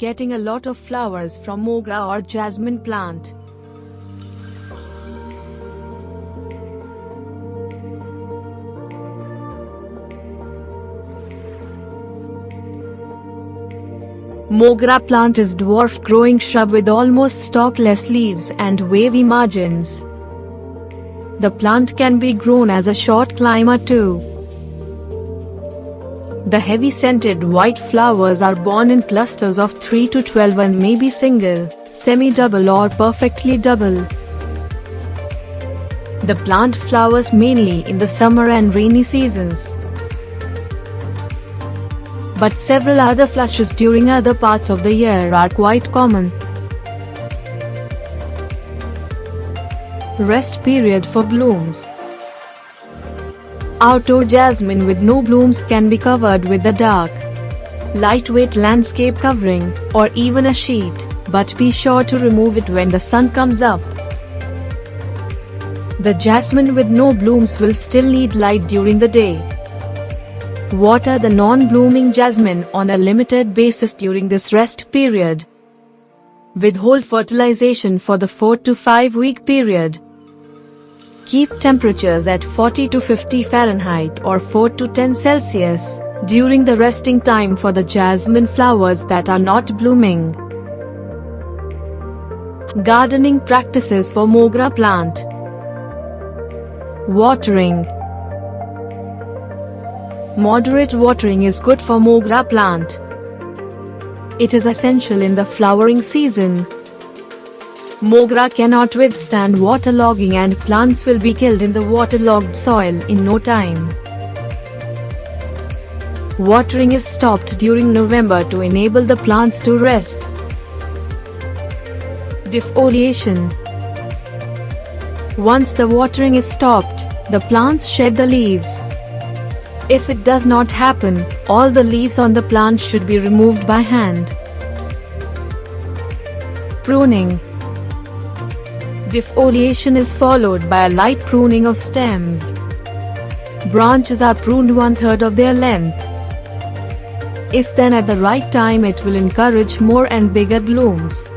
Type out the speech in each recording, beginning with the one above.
getting a lot of flowers from Mogra or Jasmine plant. Mogra plant is dwarf growing shrub with almost stalkless leaves and wavy margins. The plant can be grown as a short climber too. The heavy scented white flowers are borne in clusters of 3 to 12 and may be single, semi-double or perfectly double. The plant flowers mainly in the summer and rainy seasons, but several other flushes during other parts of the year are quite common. Rest period for blooms. Outdoor jasmine with no blooms can be covered with a dark, lightweight landscape covering, or even a sheet, but be sure to remove it when the sun comes up. The jasmine with no blooms will still need light during the day. Water the non-blooming jasmine on a limited basis during this rest period. Withhold fertilization for the 4 to 5 week period. Keep temperatures at 40 to 50 Fahrenheit or 4 to 10 Celsius during the resting time for the jasmine flowers that are not blooming. Gardening practices for Mogra plant. Watering. Moderate watering is good for Mogra plant. It is essential in the flowering season. Mogra cannot withstand waterlogging and plants will be killed in the waterlogged soil in no time. Watering is stopped during November to enable the plants to rest. Defoliation. Once the watering is stopped, the plants shed the leaves. If it does not happen, all the leaves on the plant should be removed by hand. Pruning. Defoliation is followed by a light pruning of stems. Branches are pruned 1/3 of their length. If done at the right time, it will encourage more and bigger blooms.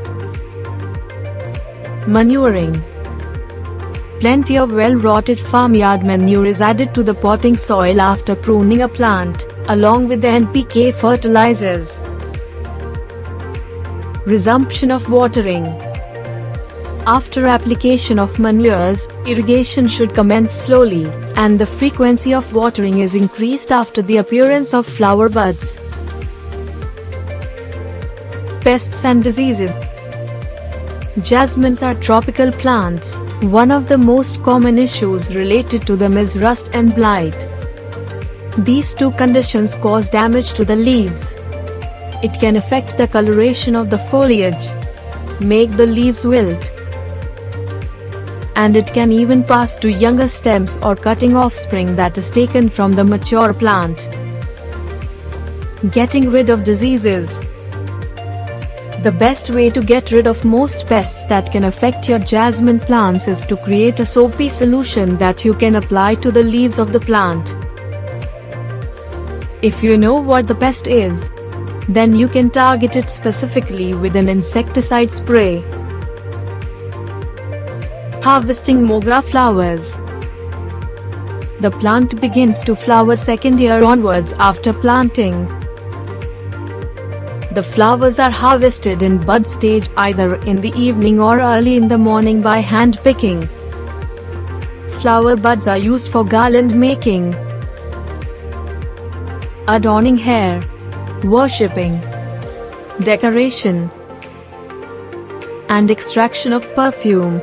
Manuring. Plenty of well-rotted farmyard manure is added to the potting soil after pruning a plant, along with the NPK fertilizers. Resumption of watering. After application of manures, irrigation should commence slowly, and the frequency of watering is increased after the appearance of flower buds. Pests and diseases. Jasmines are tropical plants. One of the most common issues related to them is rust and blight. These two conditions cause damage to the leaves. It can affect the coloration of the foliage, make the leaves wilt, and it can even pass to younger stems or cutting offspring that is taken from the mature plant. Getting rid of diseases. The best way to get rid of most pests that can affect your jasmine plants is to create a soapy solution that you can apply to the leaves of the plant. If you know what the pest is, then you can target it specifically with an insecticide spray. Harvesting Mogra flowers. The plant begins to flower second year onwards after planting. The flowers are harvested in bud stage either in the evening or early in the morning by hand picking. Flower buds are used for garland making, adorning hair, worshipping, decoration, and extraction of perfume.